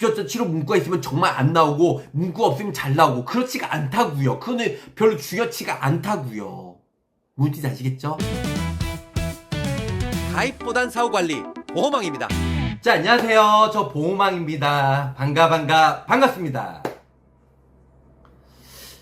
직접적 치료 문구가 있으면 정말 안 나오고 문구가 없으면 잘 나오고 그렇지가 않다고요. 그거는 별로 중요치가 않다고요. 뭔지 아시겠죠? 가입보단 사후관리 보호망입니다. 자, 안녕하세요. 저 보호망입니다. 반갑습니다.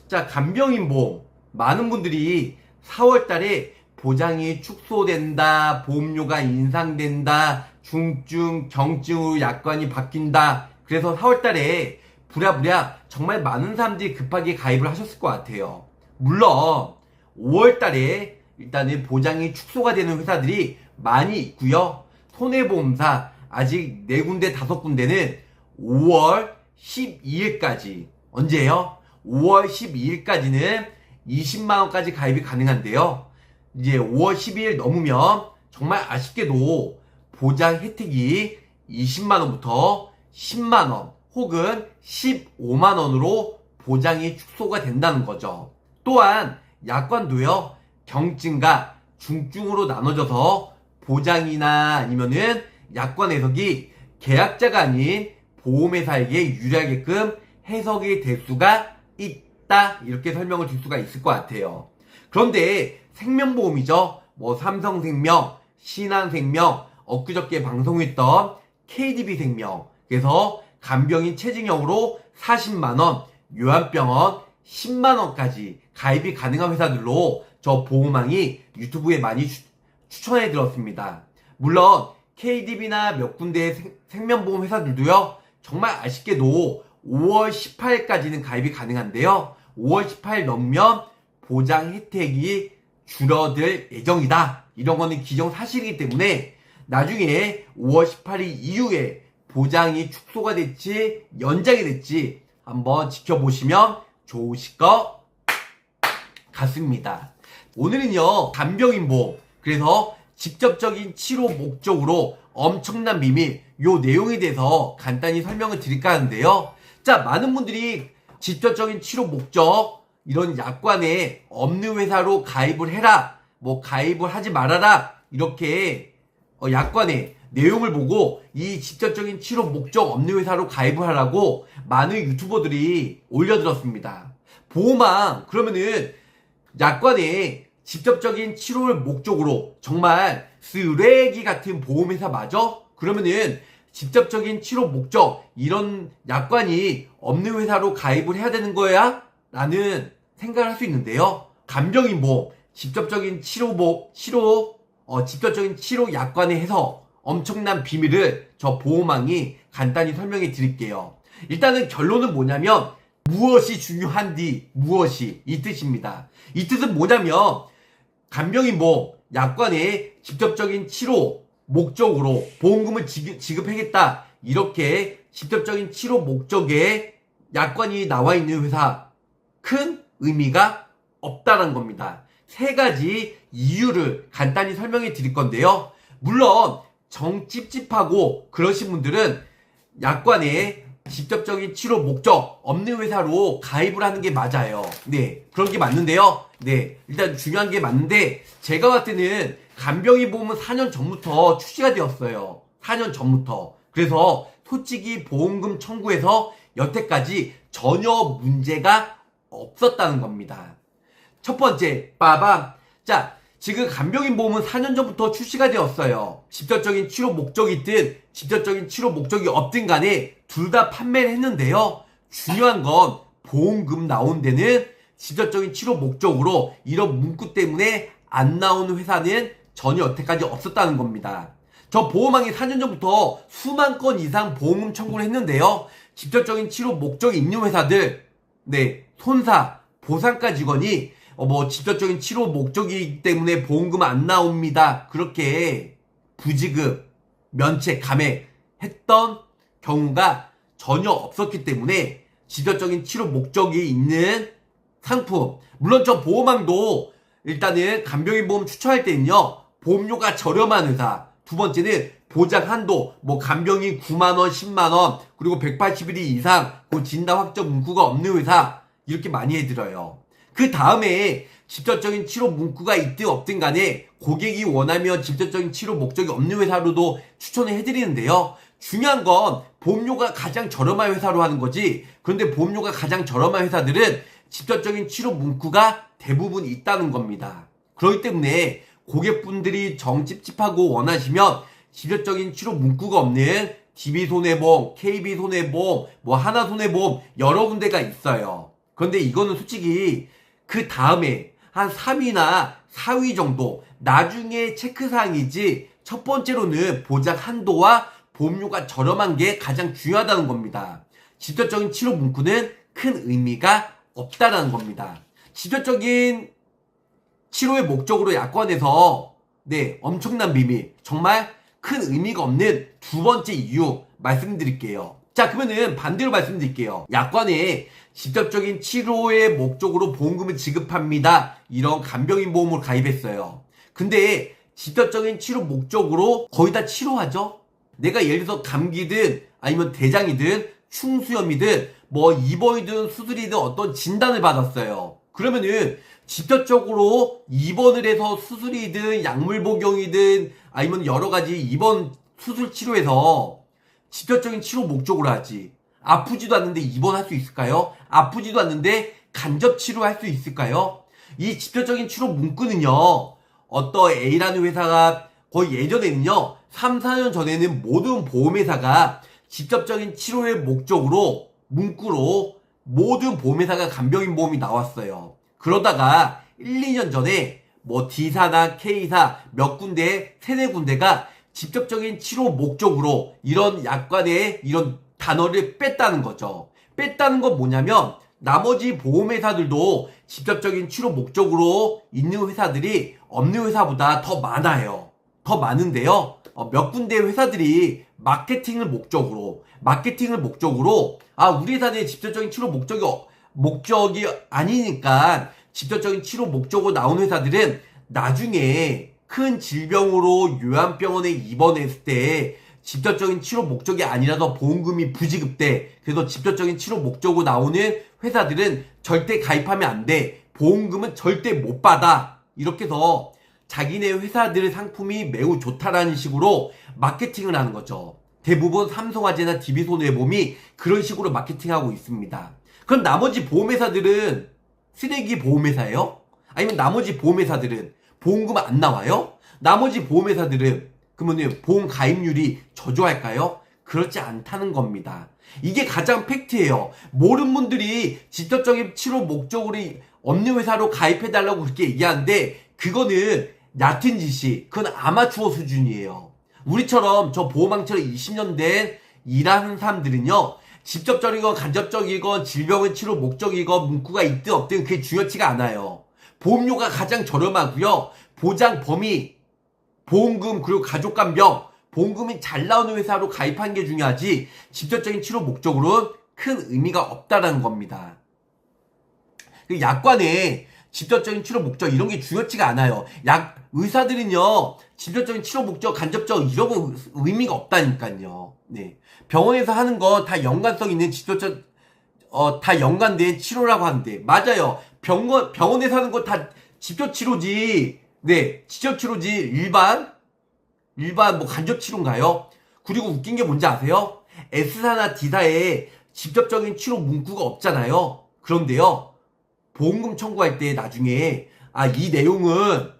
자, 간병인보험 많은 분들이 4월달에 보장이 축소된다, 보험료가 인상된다, 중증, 경증으로 약관이 바뀐다. 그래서 4월달에 부랴부랴 정말 많은 사람들이 급하게 가입을 하셨을 것 같아요. 물론 5월달에 일단은 보장이 축소가 되는 회사들이 많이 있고요. 손해보험사 아직 4군데 5군데는 5월 12일까지 언제요? 5월 12일까지는 20만원까지 가입이 가능한데요. 이제 5월 12일 넘으면 정말 아쉽게도 보장 혜택이 20만원부터 10만원 혹은 15만원으로 보장이 축소가 된다는 거죠. 또한 약관도요, 경증과 중증으로 나눠져서 보장이나 아니면은 약관 해석이 계약자가 아닌 보험회사에게 유리하게끔 해석이 될 수가 있다. 이렇게 설명을 줄 수가 있을 것 같아요. 그런데 생명보험이죠. 뭐 삼성생명, 신한생명, 엊그저께 방송했던 KDB생명, 그래서 간병인 체증형으로 40만원, 요양병원 10만원까지 가입이 가능한 회사들로 저 보호망이 유튜브에 많이 추천해 드렸습니다. 물론 KDB나 몇 군데의 생명보험 회사들도요, 정말 아쉽게도 5월 18일까지는 가입이 가능한데요. 5월 18일 넘으면 보장 혜택이 줄어들 예정이다. 이런 거는 기정사실이기 때문에 나중에 5월 18일 이후에 보장이 축소가 될지 연장이 될지 한번 지켜보시면 좋으실 것 같습니다. 오늘은요, 간병인보험, 그래서 직접적인 치료 목적으로 엄청난 비밀, 요 내용에 대해서 간단히 설명을 드릴까 하는데요. 자, 많은 분들이 직접적인 치료 목적, 이런 약관에 없는 회사로 가입을 해라, 뭐 가입을 하지 말아라, 이렇게 약관에 내용을 보고 이 직접적인 치료 목적 없는 회사로 가입을 하라고 많은 유튜버들이 올려들었습니다. 보호망, 그러면은 약관에 직접적인 치료를 목적으로 정말 쓰레기 같은 보험회사 맞아? 그러면은 직접적인 치료 목적, 이런 약관이 없는 회사로 가입을 해야 되는 거야? 라는 생각을 할 수 있는데요. 간병인보험, 직접적인 직접적인 치료 약관에 해서 엄청난 비밀을 저 보호망이 간단히 설명해 드릴게요. 일단은 결론은 뭐냐면, 무엇이 중요한디, 무엇이, 이 뜻입니다. 이 뜻은 뭐냐면, 간병인보험 약관에 직접적인 치료 목적으로 보험금을 지급하겠다, 이렇게 직접적인 치료 목적의 약관이 나와 있는 회사, 큰 의미가 없다는 겁니다. 3가지 이유를 간단히 설명해 드릴 건데요. 물론 정 찝찝하고 그러신 분들은 약관에 직접적인 치료 목적 없는 회사로 가입을 하는 게 맞아요. 네, 그런 게 맞는데요. 네, 일단 중요한 게 맞는데, 제가 봤을 때는 간병인보험은 4년 전부터 출시가 되었어요. 4년 전부터. 그래서 솔직히 보험금 청구에서 여태까지 전혀 문제가 없었다는 겁니다. 첫 번째, 빠밤. 자, 지금 간병인보험은 4년 전부터 출시가 되었어요. 직접적인 치료 목적이 있든 직접적인 치료 목적이 없든 간에 둘 다 판매를 했는데요. 중요한 건 보험금 나온 데는 직접적인 치료 목적으로 이런 문구 때문에 안 나오는 회사는 전혀 여태까지 없었다는 겁니다. 저 보호망이 4년 전부터 수만 건 이상 보험금 청구를 했는데요. 직접적인 치료 목적이 있는 회사들, 네, 손사, 보상과 직원이 뭐 직접적인 치료 목적이기 때문에 보험금 안 나옵니다, 그렇게 부지급, 면책, 감액했던 경우가 전혀 없었기 때문에 직접적인 치료 목적이 있는 상품, 물론 저 보호망도 일단은 간병인보험 추천할 때는요, 보험료가 저렴한 회사, 두 번째는 보장 한도, 뭐 간병인 9만원, 10만원, 그리고 180일 이상 그 진단 확정 문구가 없는 회사, 이렇게 많이 해드려요. 그 다음에 직접적인 치료 문구가 있든 없든 간에 고객이 원하면 직접적인 치료 목적이 없는 회사로도 추천을 해드리는데요. 중요한 건 보험료가 가장 저렴한 회사로 하는 거지. 그런데 보험료가 가장 저렴한 회사들은 직접적인 치료 문구가 대부분 있다는 겁니다. 그렇기 때문에 고객분들이 정 찝찝하고 원하시면 직접적인 치료 문구가 없는 DB손해보험, KB손해보험, 하나손해보험 여러 군데가 있어요. 그런데 이거는 솔직히 그 다음에 한 3위나 4위 정도 나중에 체크사항이지 첫 번째로는 보장 한도와 보험료가 저렴한 게 가장 중요하다는 겁니다. 직접적인 치료 문구는 큰 의미가 없다라는 겁니다. 직접적인 치료의 목적으로 약관에서 엄청난 비밀, 정말 큰 의미가 없는 두 번째 이유 말씀드릴게요. 자, 그러면은 반대로 말씀드릴게요. 약관에 직접적인 치료의 목적으로 보험금을 지급합니다. 이런 간병인 보험을 가입했어요. 근데 직접적인 치료 목적으로 거의 다 치료하죠? 내가 예를 들어서 감기든 아니면 대장이든 충수염이든 입원이든 수술이든 어떤 진단을 받았어요. 그러면은 직접적으로 입원을 해서 수술이든 약물 복용이든 아니면 여러 가지 입원 수술 치료에서 직접적인 치료 목적으로 하지. 아프지도 않는데 입원할 수 있을까요? 아프지도 않는데 간접 치료할 수 있을까요? 이 직접적인 치료 문구는요, 어떤 A라는 회사가 거의 예전에는요, 3, 4년 전에는 모든 보험회사가 직접적인 치료의 목적으로 문구로 모든 보험회사가 간병인 보험이 나왔어요. 그러다가 1, 2년 전에 D사나 K사 몇 군데, 세네 군데가 직접적인 치료 목적으로 이런 약관에 이런 단어를 뺐다는 거죠. 뺐다는 건 뭐냐면 나머지 보험회사들도 직접적인 치료 목적으로 있는 회사들이 없는 회사보다 더 많아요. 더 많은데요. 몇 군데 회사들이 마케팅을 목적으로 우리 회사는 직접적인 치료 목적이 아니니까 직접적인 치료 목적으로 나온 회사들은 나중에 큰 질병으로 요양병원에 입원했을 때 직접적인 치료 목적이 아니라서 보험금이 부지급돼. 그래서 직접적인 치료 목적으로 나오는 회사들은 절대 가입하면 안 돼. 보험금은 절대 못 받아. 이렇게 해서 자기네 회사들의 상품이 매우 좋다라는 식으로 마케팅을 하는 거죠. 대부분 삼성화재나 DB손해보험이 그런 식으로 마케팅하고 있습니다. 그럼 나머지 보험회사들은 쓰레기 보험회사예요? 아니면 나머지 보험회사들은 보험금 안 나와요? 나머지 보험회사들은 그러면 보험 가입률이 저조할까요? 그렇지 않다는 겁니다. 이게 가장 팩트예요. 모르는 분들이 직접적인 치료 목적으로 없는 회사로 가입해달라고 그렇게 얘기하는데 그거는 얕은 짓이 그건 아마추어 수준이에요. 우리처럼 저 보험왕처럼 20년 된 일하는 사람들은요, 직접적이건 간접적이건 질병의 치료 목적이건 문구가 있든 없든 그게 중요치가 않아요. 보험료가 가장 저렴하고요. 보장 범위, 보험금 그리고 가족간병, 보험금이 잘 나오는 회사로 가입하는 게 중요하지 직접적인 치료 목적으로는 큰 의미가 없다라는 겁니다. 약관에 직접적인 치료 목적 이런 게 중요치가 않아요. 의사들은요 직접적인 치료 목적, 간접적 이런 거 의미가 없다니까요. 네. 병원에서 하는 거 다 연관성 있는 직접적 다 연관된 치료라고 하는데 맞아요. 병원에서 하는 거 다 직접 치료지. 네, 직접 치료지. 일반 간접 치료인가요? 그리고 웃긴 게 뭔지 아세요? S사나 D사에 직접적인 치료 문구가 없잖아요. 그런데요, 보험금 청구할 때 나중에 이 내용은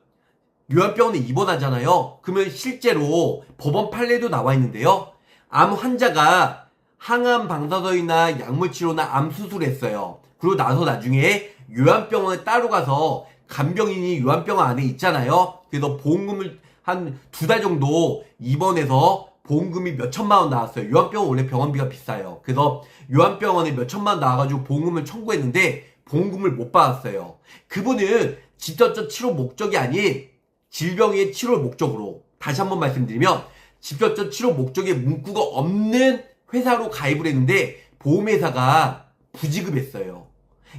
요양병원에 입원하잖아요. 그러면 실제로 법원 판례도 나와 있는데요. 암 환자가 항암 방사선이나 약물 치료나 암 수술했어요. 그리고 나서 나중에 요양병원에 따로 가서 간병인이 요양병원 안에 있잖아요. 그래서 보험금을 한 2달 정도 입원해서 보험금이 몇 천만 원 나왔어요. 요양병원 원래 병원비가 비싸요. 그래서 요양병원에 몇 천만 원 나와가지고 보험금을 청구했는데 보험금을 못 받았어요. 그분은 직접적 치료 목적이 아닌 질병의 치료 목적으로, 다시 한번 말씀드리면 직접적 치료 목적의 문구가 없는 회사로 가입을 했는데 보험회사가 부지급했어요.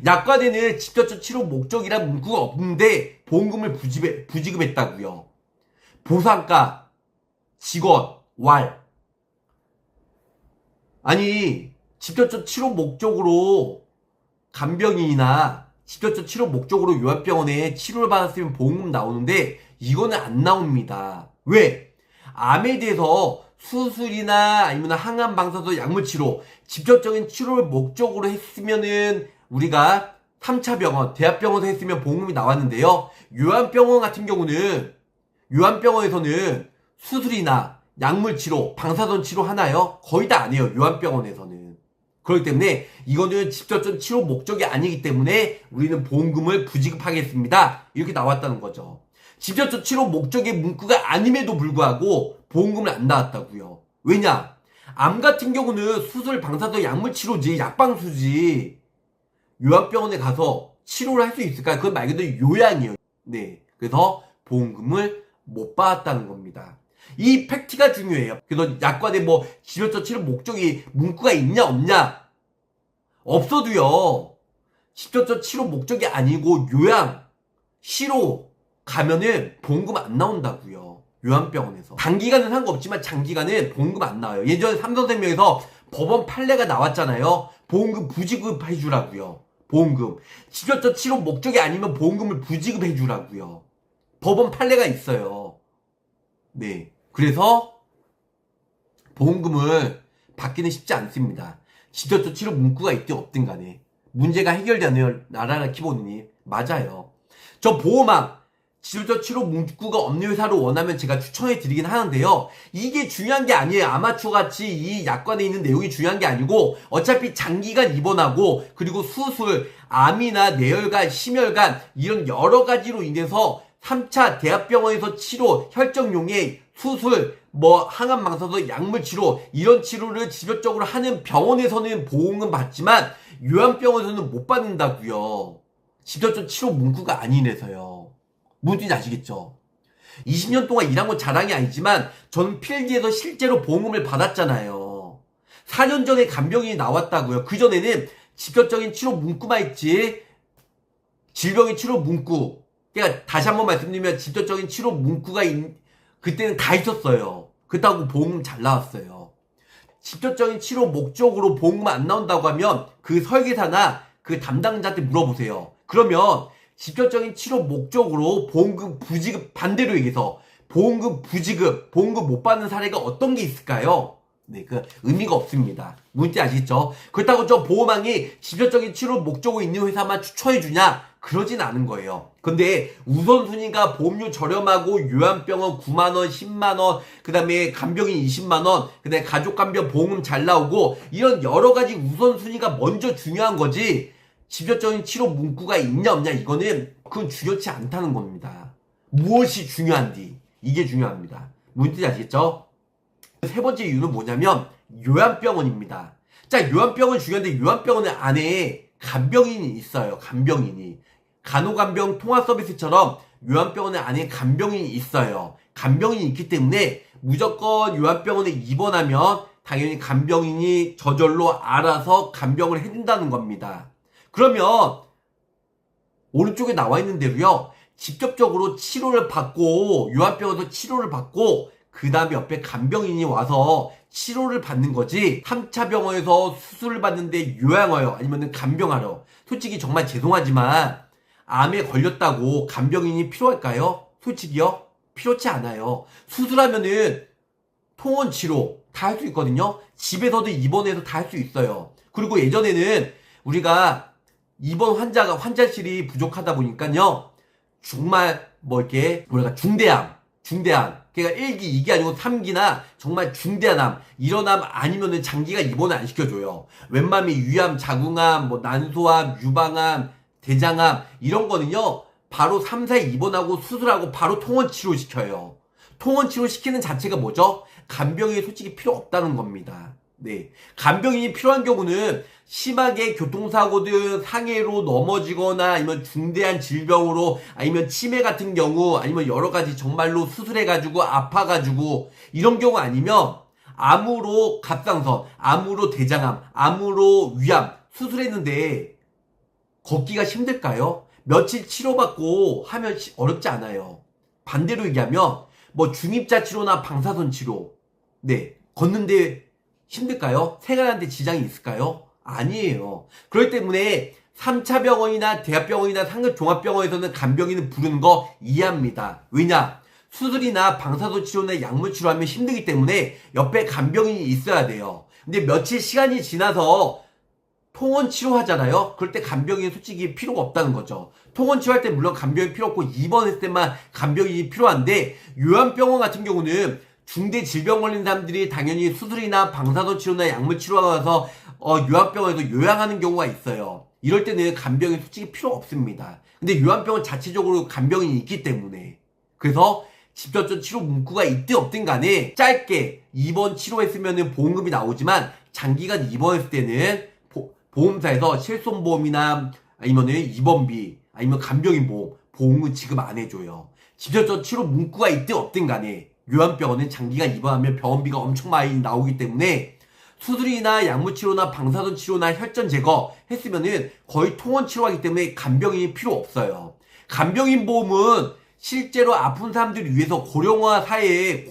약관에는 직접적 치료 목적이란 문구가 없는데 보험금을 부지급했다고요. 보상가, 직원, 아니 직접적 치료 목적으로 간병인이나 직접적 치료 목적으로 요양병원에 치료를 받았으면 보험금 나오는데 이거는 안 나옵니다. 왜? 암에 대해서 수술이나 아니면 항암 방사선 약물 치료, 직접적인 치료를 목적으로 했으면은 우리가 3차 병원, 대학병원에서 했으면 보험금이 나왔는데요. 요한병원 같은 경우는 요한병원에서는 수술이나 약물 치료, 방사선 치료 하나요? 거의 다 안 해요. 요한병원에서는. 그렇기 때문에 이거는 직접적 치료 목적이 아니기 때문에 우리는 보험금을 부지급하겠습니다. 이렇게 나왔다는 거죠. 직접적 치료 목적의 문구가 아님에도 불구하고 보험금을 안 나왔다고요. 왜냐? 암 같은 경우는 수술, 방사선, 약물 치료지, 약방수지. 요양병원에 가서 치료를 할 수 있을까요? 그건 말 그대로 요양이에요. 네. 그래서 보험금을 못 받았다는 겁니다. 이 팩트가 중요해요. 그래서 약관에 뭐 직접적 치료 목적이 문구가 있냐 없냐 없어도요. 직접적 치료 목적이 아니고 요양, 시로 가면은 보험금 안 나온다고요. 요양병원에서. 단기간은 상관없지만 장기간은 보험금 안 나와요. 예전에 삼성생명에서 법원 판례가 나왔잖아요. 보험금 부지급해주라고요. 보험금. 직접적 치료 목적이 아니면 보험금을 부지급해주라고요. 법원 판례가 있어요. 네. 그래서 보험금을 받기는 쉽지 않습니다. 직접적 치료 문구가 있든 없든 간에 문제가 해결되네요. 나라라 키보드님. 맞아요. 저 보험왕 직접적 치료 문구가 없는 회사를 원하면 제가 추천해 드리긴 하는데요. 이게 중요한 게 아니에요. 아마추어 같이 이 약관에 있는 내용이 중요한 게 아니고 어차피 장기간 입원하고 그리고 수술, 암이나 뇌혈관, 심혈관 이런 여러 가지로 인해서 3차 대학병원에서 치료, 혈정용의 수술, 뭐 항암 방사선, 약물 치료 이런 치료를 직접적으로 하는 병원에서는 보험은 받지만 요양병원에서는 못 받는다고요. 직접적 치료 문구가 아니래서요. 뭔 뜻인지 아시겠죠? 20년 동안 일한 건 자랑이 아니지만 저는 필드에서 실제로 보험금을 받았잖아요. 4년 전에 간병인이 나왔다고요. 그전에는 직접적인 치료 문구만 있지 질병의 치료 문구, 그러니까 다시 한번 말씀드리면 직접적인 치료 문구가 그때는 다 있었어요. 그렇다고 보험금 잘 나왔어요. 직접적인 치료 목적으로 보험금 안 나온다고 하면 그 설계사나 그 담당자한테 물어보세요. 그러면 직접적인 치료 목적으로 보험금 부지급, 반대로 얘기해서 보험금 부지급, 보험금 못 받는 사례가 어떤 게 있을까요? 네, 그 의미가 없습니다. 뭔지 아시겠죠? 그렇다고 저 보험왕이 직접적인 치료 목적으로 있는 회사만 추천해주냐? 그러진 않은 거예요. 근데 우선순위가 보험료 저렴하고 요양병원 9만원, 10만원, 그 다음에 간병인 20만원, 그 다음에 가족간병 보험금 잘 나오고 이런 여러 가지 우선순위가 먼저 중요한 거지 직접적인 치료 문구가 있냐 없냐 이거는 그건 중요치 않다는 겁니다. 무엇이 중요한지 이게 중요합니다. 뭔지 아시겠죠? 세 번째 이유는 뭐냐면 요양병원입니다. 자, 요양병원 중요한데 요양병원 안에 간병인이 있어요. 간병인이. 간호간병 통합서비스처럼 요양병원 안에 간병인이 있어요. 간병인이 있기 때문에 무조건 요양병원에 입원하면 당연히 간병인이 저절로 알아서 간병을 해준다는 겁니다. 그러면 오른쪽에 나와 있는 대로요. 직접적으로 치료를 받고 요양병원에서 치료를 받고 그 다음에 옆에 간병인이 와서 치료를 받는 거지 3차 병원에서 수술을 받는데 요양하여 아니면 간병하러 솔직히 정말 죄송하지만 암에 걸렸다고 간병인이 필요할까요? 솔직히요? 필요치 않아요. 수술하면은 통원 치료 다 할 수 있거든요. 집에서도 입원해서 다 할 수 있어요. 그리고 예전에는 우리가 입원 환자실이 부족하다 보니까요. 정말 뭐 이렇게 뭐랄까 중대암 그러니까 1기, 2기 아니고 3기나 정말 중대한 암 이런 암 아니면은 장기가 입원을 안 시켜줘요. 웬만하면 위암, 자궁암, 뭐 난소암, 유방암, 대장암 이런 거는요. 바로 3, 4에 입원하고 수술하고 바로 통원 치료 시켜요. 통원 치료 시키는 자체가 뭐죠? 간병인이 솔직히 필요 없다는 겁니다. 네. 간병인이 필요한 경우는 심하게 교통사고든 상해로 넘어지거나 아니면 중대한 질병으로 아니면 치매 같은 경우 아니면 여러 가지 정말로 수술해가지고 아파가지고 이런 경우 아니면 암으로 갑상선, 암으로 대장암, 암으로 위암 수술했는데 걷기가 힘들까요? 며칠 치료받고 하면 어렵지 않아요. 반대로 얘기하면 뭐 중입자 치료나 방사선 치료 네 걷는데 힘들까요? 생활하는데 지장이 있을까요? 아니에요. 그렇기 때문에 3차 병원이나 대학병원이나 상급 종합병원에서는 간병인을 부르는 거 이해합니다. 왜냐? 수술이나 방사선 치료나 약물 치료하면 힘들기 때문에 옆에 간병인이 있어야 돼요. 근데 며칠 시간이 지나서 통원 치료하잖아요. 그럴 때 간병인이 솔직히 필요가 없다는 거죠. 통원 치료할 때 물론 간병인이 필요 없고 입원했을 때만 간병인이 필요한데, 요양병원 같은 경우는 중대 질병 걸린 사람들이 당연히 수술이나 방사선 치료나 약물 치료하고 나서 요양병원에서 요양하는 경우가 있어요. 이럴 때는 간병인 솔직히 필요 없습니다. 근데 요양병원 자체적으로 간병인이 있기 때문에, 그래서 직접적 치료 문구가 있든 없든 간에 짧게 입원 치료했으면 보험금이 나오지만 장기간 입원했을 때는 보험사에서 실손보험이나 아니면은 입원비 아니면 간병인 보험은 지급 안 해줘요. 직접적 치료 문구가 있든 없든 간에 요양병원은 장기간 입원하면 병원비가 엄청 많이 나오기 때문에 수술이나 약물 치료나 방사선 치료나 혈전 제거 했으면은 거의 통원 치료하기 때문에 간병인이 필요 없어요. 간병인 보험은 실제로 아픈 사람들을 위해서 고령화 사회에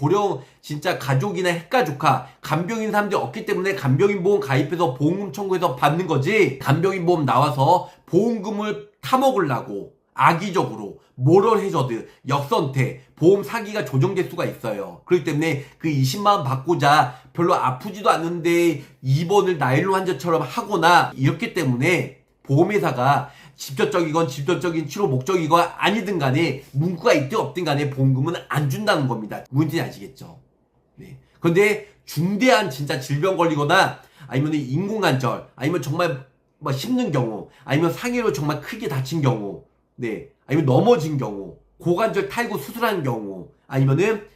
진짜 가족이나 핵가족화 간병인 사람들이 없기 때문에 간병인 보험 가입해서 보험금 청구해서 받는 거지, 간병인 보험 나와서 보험금을 타먹으려고 악의적으로 모럴 해저드, 역선택, 보험 사기가 조정될 수가 있어요. 그렇기 때문에 그 20만원 받고자 별로 아프지도 않는데 입원을 나일론 환자처럼 하거나 이렇기 때문에 보험회사가 직접적인 치료 목적이건 아니든 간에 문구가 있든 없든 간에 보험금은 안 준다는 겁니다. 뭔지 아시겠죠? 네. 그런데 중대한 진짜 질병 걸리거나 아니면 인공관절 아니면 정말 뭐 힘든 경우 아니면 상해로 정말 크게 다친 경우, 네, 아니면 넘어진 경우, 고관절 탈구 수술한 경우, 아니면은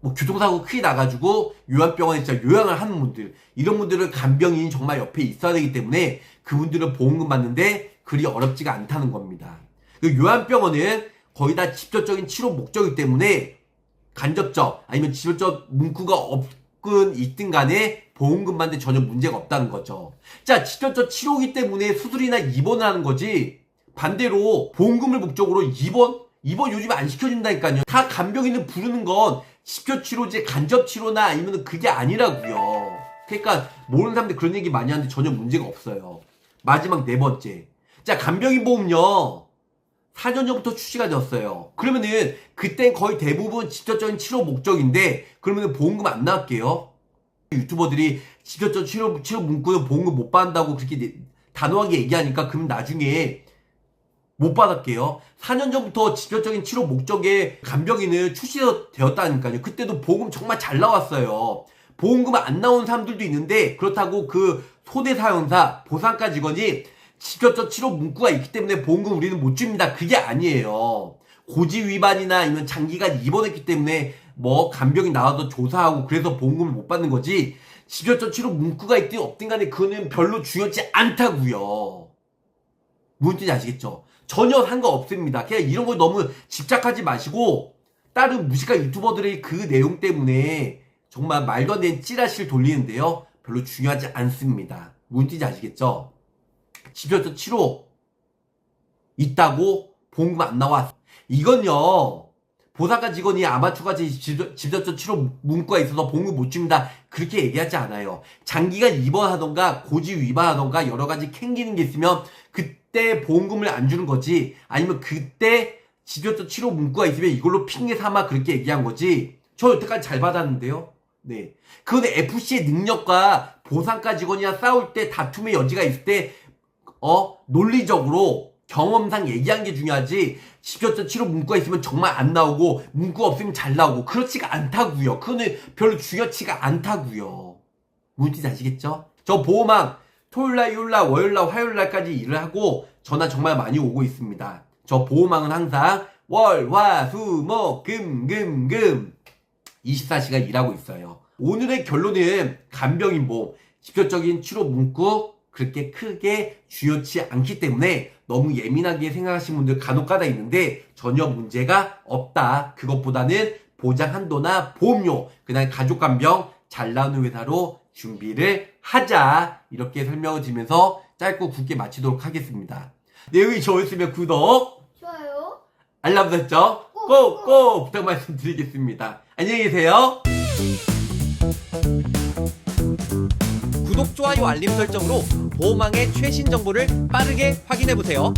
뭐 교통사고 크게 나가지고 요양병원에 진짜 요양을 하는 분들, 이런 분들은 간병인이 정말 옆에 있어야 되기 때문에 그분들은 보험금 받는데 그리 어렵지가 않다는 겁니다. 요양병원은 거의 다 직접적인 치료 목적이기 때문에 간접적 아니면 직접적 문구가 없든 있든 간에 보험금 받는데 전혀 문제가 없다는 거죠. 자, 직접적 치료이기 때문에 수술이나 입원을 하는 거지, 반대로 보험금을 목적으로 입원 요즘에 안 시켜준다니까요. 다 간병인을 부르는 건 직접치료제 간접치료나 아니면 그게 아니라고요. 그러니까 모르는 사람들 그런 얘기 많이 하는데 전혀 문제가 없어요. 마지막 네 번째. 자, 간병인 보험요 4년 전부터 출시가 되었어요. 그러면은 그땐 거의 대부분 직접적인 치료 목적인데 그러면은 보험금 안 나갈게요. 유튜버들이 직접적 치료 문구는 보험금 못 받는다고 그렇게 단호하게 얘기하니까 그러면 나중에 못 받을게요. 4년 전부터 직접적인 치료 목적의 간병인을 출시되었다니까요. 그때도 보험금 정말 잘 나왔어요. 보험금 안 나온 사람들도 있는데 그렇다고 그 소대사용사 보상가 직원이 직접적 치료 문구가 있기 때문에 보험금 우리는 못 줍니다. 그게 아니에요. 고지 위반이나 아니면 장기간 입원했기 때문에 뭐 간병인 나와서 조사하고 그래서 보험금을 못 받는 거지, 직접적 치료 문구가 있든 없든 간에 그거는 별로 중요하지 않다고요. 무슨 뜻인지 아시겠죠? 전혀 상관없습니다. 그냥 이런 거 너무 집착하지 마시고 다른 무식한 유튜버들의 그 내용 때문에 정말 말도 안 되는 찌라시를 돌리는데요, 별로 중요하지 않습니다. 무슨 뜻인지 아시겠죠? 직접적 치료 있다고 보험금 안 나와. 이건요, 보상가 직원이 아마추어같이 직접적 치료 문구가 있어서 보험금 못 줍니다 그렇게 얘기하지 않아요. 장기간 입원하던가 고지 위반하던가 여러 가지 캥기는 게 있으면 그때 보험금을 안 주는 거지, 아니면 그때 직접적 치료 문구가 있으면 이걸로 핑계 삼아 그렇게 얘기한 거지. 저 여태까지 잘 받았는데요. 네. 그건 FC의 능력과 보상가 직원이랑 싸울 때 다툼의 여지가 있을 때 논리적으로 경험상 얘기한 게 중요하지, 직접적 치료 문구가 있으면 정말 안 나오고 문구가 없으면 잘 나오고 그렇지가 않다고요. 그거는 별로 중요치가 않다고요. 무슨 뜻인지 아시겠죠? 저 보험왕 토요일날, 요일날, 월요일날, 화요일날까지 일을 하고 전화 정말 많이 오고 있습니다. 저 보험왕은 항상 월, 화, 수, 목, 금 24시간 일하고 있어요. 오늘의 결론은 간병인 보험, 직접적인 치료 문구 그렇게 크게 중요치 않기 때문에 너무 예민하게 생각하시는 분들 간혹가다 있는데 전혀 문제가 없다. 그것보다는 보장 한도나 보험료, 그다음에 가족간병 잘 나오는 회사로 준비를 하자. 이렇게 설명을 드리면서 짧고 굵게 마치도록 하겠습니다. 내용이 좋으시면 구독, 좋아요. 알람 설정 꼭 부탁 말씀드리겠습니다. 안녕히 계세요. 구독, 좋아요, 알림 설정으로 보험왕의 최신 정보를 빠르게 확인해보세요.